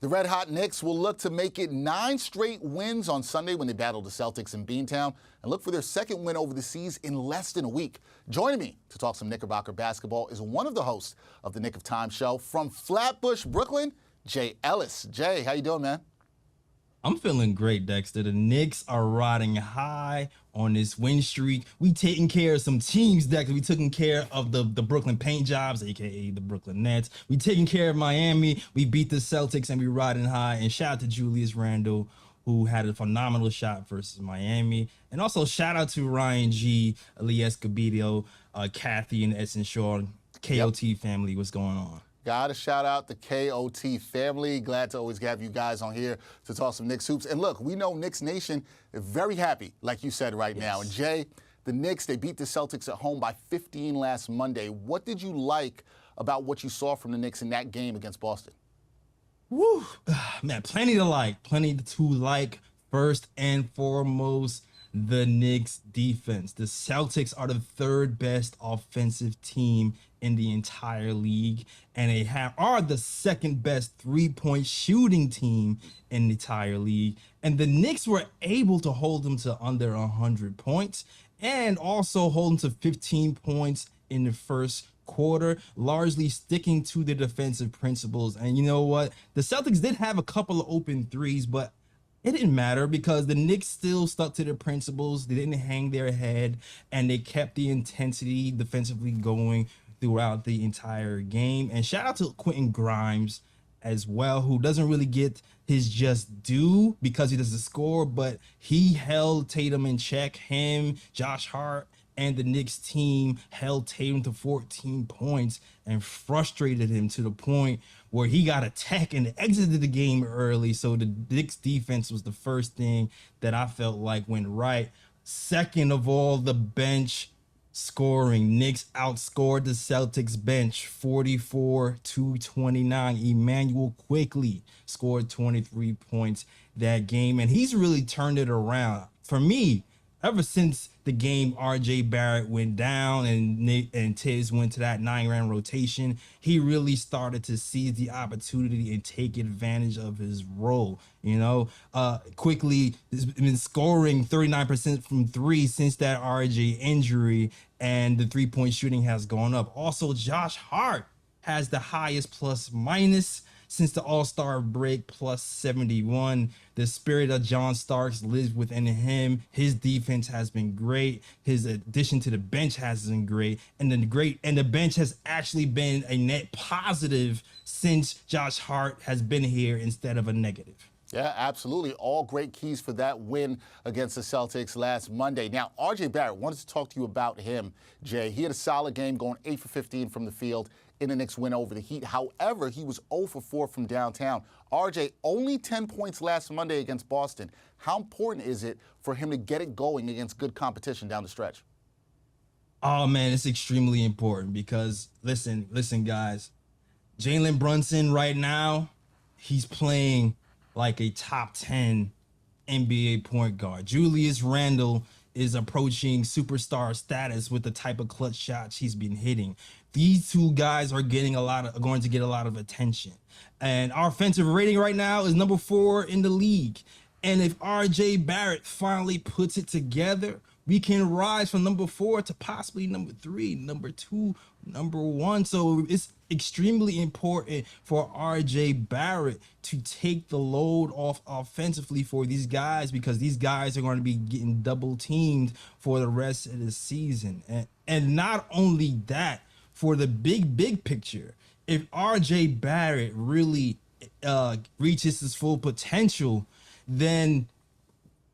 The red-hot Knicks will look to make it 9 straight wins on Sunday when they battle the Celtics in Beantown and look for their second win over the Seas in less than a week. Joining me to talk some Knickerbocker basketball is one of the hosts of the Knick of Time show from Flatbush, Brooklyn, Jay Ellis. Jay, how you doing, man? I'm feeling great, Dexter. The Knicks are riding high on this win streak. We taking care of some teams, Dexter. We taking care of the Brooklyn Paint Jobs, aka the Brooklyn Nets. We taking care of Miami. We beat the Celtics and we riding high. And shout out to Julius Randle, who had a phenomenal shot versus Miami. And also shout out to Ryan G, Elias Gabidio, Kathy, and Edson Shaw, KOT family. What's going on? Got to shout out the KOT family. Glad to always have you guys on here to talk some Knicks hoops. And look, we know Knicks Nation is very happy, like you said right now. And Jay, the Knicks, they beat the Celtics at home by 15 last Monday. What did you like about what you saw from the Knicks in that game against Boston? Woo, man, plenty to like. First and foremost, the Knicks defense. The Celtics are the third best offensive team in the entire league, and they are the second best three-point shooting team in the entire league. And the Knicks were able to hold them to under 100 points and also hold them to 15 points in the first quarter, largely sticking to the defensive principles. And you know what? The Celtics did have a couple of open threes, but it didn't matter because the Knicks still stuck to their principles. They didn't hang their head, and they kept the intensity defensively going throughout the entire game. And shout out to Quentin Grimes as well, who doesn't really get his just due because he doesn't score, but he held Tatum in check. Him, Josh Hart, and the Knicks team held Tatum to 14 points and frustrated him to the point where he got attacked and exited the game early. So the Knicks defense was the first thing that I felt like went right. Second of all, the bench scoring. Knicks outscored the Celtics bench 44-29. Emmanuel Quickly scored 23 points that game, and he's really turned it around. For me, ever since the game RJ Barrett went down and Tiz went to that 9-round rotation, he really started to seize the opportunity and take advantage of his role. You know, Quickly has been scoring 39% from three since that RJ injury, and the three-point shooting has gone up. Also, Josh Hart has the highest plus minus since the All-Star break, plus 71. The spirit of John Starks lives within him. His defense has been great. His addition to the bench has been great. And the bench has actually been a net positive since Josh Hart has been here instead of a negative. Yeah, absolutely. All great keys for that win against the Celtics last Monday. Now, RJ Barrett, wanted to talk to you about him, Jay. He had a solid game, going 8 for 15 from the field in the Knicks win over the Heat. However, he was 0 for 4 from downtown. RJ, only 10 points last Monday against Boston. How important is it for him to get it going against good competition down the stretch? Oh, man, it's extremely important because, listen, guys. Jalen Brunson right now, he's playing like a top 10 NBA point guard. Julius Randle is approaching superstar status with the type of clutch shots he's been hitting. These two guys are going to get a lot of attention. And our offensive rating right now is number 4 in the league. And if RJ Barrett finally puts it together, we can rise from number 4 to possibly number 3, number 2, number 1. So it's extremely important for RJ Barrett to take the load off offensively for these guys, because these guys are going to be getting double teamed for the rest of the season. And not only that, for the big picture, if RJ Barrett really reaches his full potential, then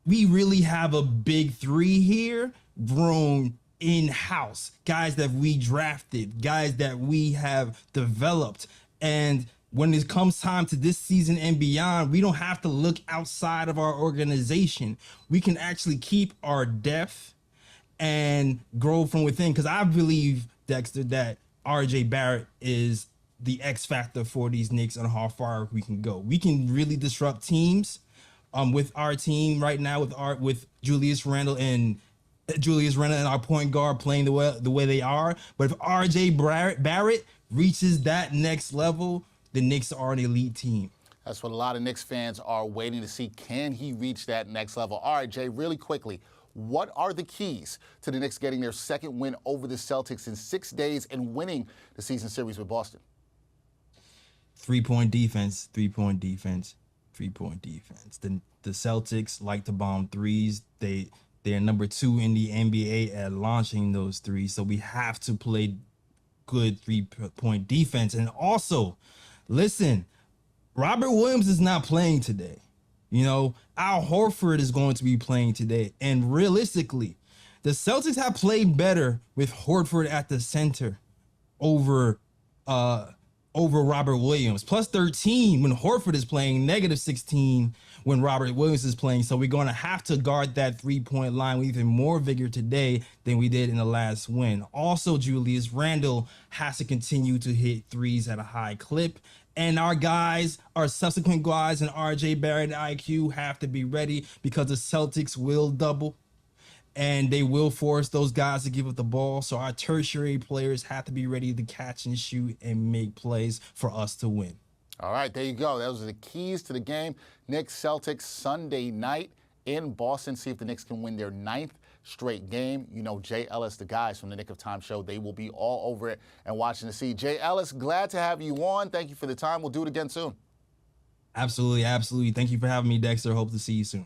we really have a big 3 here grown in-house. Guys that we drafted, guys that we have developed. And when it comes time to this season and beyond, we don't have to look outside of our organization. We can actually keep our depth and grow from within. Because I believe, Dexter, that RJ Barrett is the X factor for these Knicks and how far we can go. We can really disrupt teams with our team right now, with Julius Randle and our point guard playing the way they are. But if RJ Barrett reaches that next level, the Knicks are an elite team. That's what a lot of Knicks fans are waiting to see. Can he reach that next level? All right, Jay, really quickly, what are the keys to the Knicks getting their second win over the Celtics in 6 days and winning the season series with Boston? 3-point defense, 3-point defense, 3-point defense. The Celtics like to bomb threes. They're number 2 in the NBA at launching those threes. So we have to play good 3-point defense. And also, listen, Robert Williams is not playing today. You know, Al Horford is going to be playing today. And realistically, the Celtics have played better with Horford at the center over Robert Williams. Plus 13 when Horford is playing, negative 16 when Robert Williams is playing. So we're going to have to guard that 3-point line with even more vigor today than we did in the last win. Also, Julius Randle has to continue to hit threes at a high clip. And our guys, our subsequent guys, and RJ Barrett and IQ have to be ready because the Celtics will double and they will force those guys to give up the ball. So our tertiary players have to be ready to catch and shoot and make plays for us to win. All right, there you go. Those are the keys to the game. Knicks Celtics Sunday night in Boston. See if the Knicks can win their 9th straight game. You know, Jay Ellis, the guys from the Nick of Time show, they will be all over it and watching to see. Jay Ellis, glad to have you on. Thank you for the time. We'll do it again soon. Absolutely, absolutely. Thank you for having me, Dexter. Hope to see you soon.